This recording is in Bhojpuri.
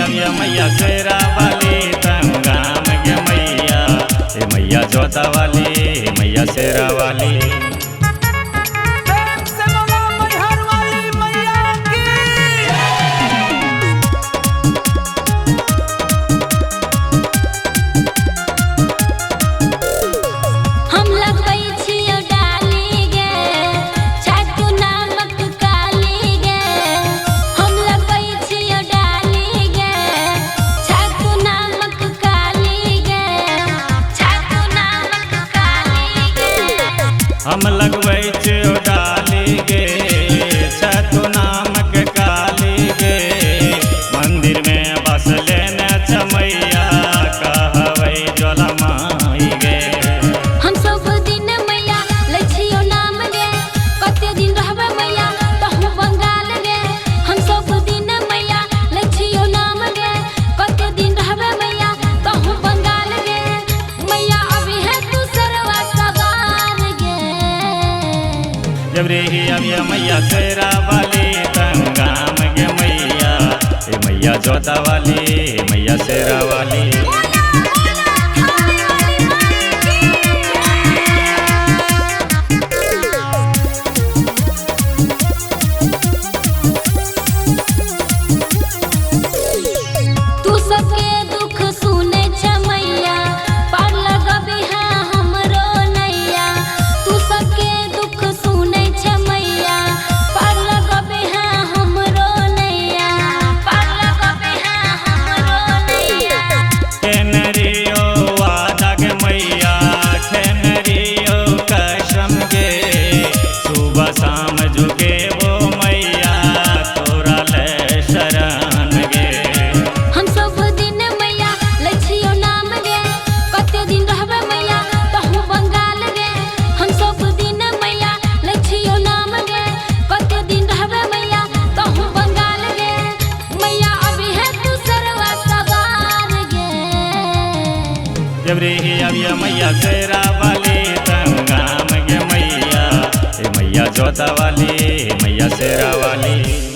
अविया मैया शेरा वाली तंगाम के मैया, हे मैया जोता वाली, हे मैया शेरा वाली। हम लगबै छियो डाली गे छतु नामक काली गे, मंदिर में बस लेने छमैया कहबै ज्वाला माई गे। हम सब दिन मैया लै छियो नाम गे, कते दिन रहबै मैया तहु बंगाल गे। हम सब दिन मैया लै छियो नाम गे, कते दिन रहबै मैया तहु बंगाल गे। मैया अभी है तू सरवा सवार गे, जब रे अविया मैया शेरा वाली तंगाम के मैया, हे मैया जोता वाली, हे मैया शेरा वाली। तू सबके दुख सुने छ मैया, पार लगबी है हमरो नैया। तू सबके दुख सुने छ मैया, पार लगबी है हमरो नैया, पार लगबी है हमरो नैया। ठेनरियो वादा के मैया, ठेनरियो कसम गे, सुबह शाम झुके वो मैया तोरा ले शरण गे। हम सब दिन मैया लै छियो नाम गे, कते दिन रहबै मैया तहु बंगाल गे। हम सब दिन मैया लै छियो नाम गे, कते दिन रहबै मैया तहु बंगाल गे। मैया अभी है तू सरवा सवार गे, जब रे अविया मैया शेरा वाली तंगाम के मैया, हे मैया जोता वाली, हे मैया शेरा वाली।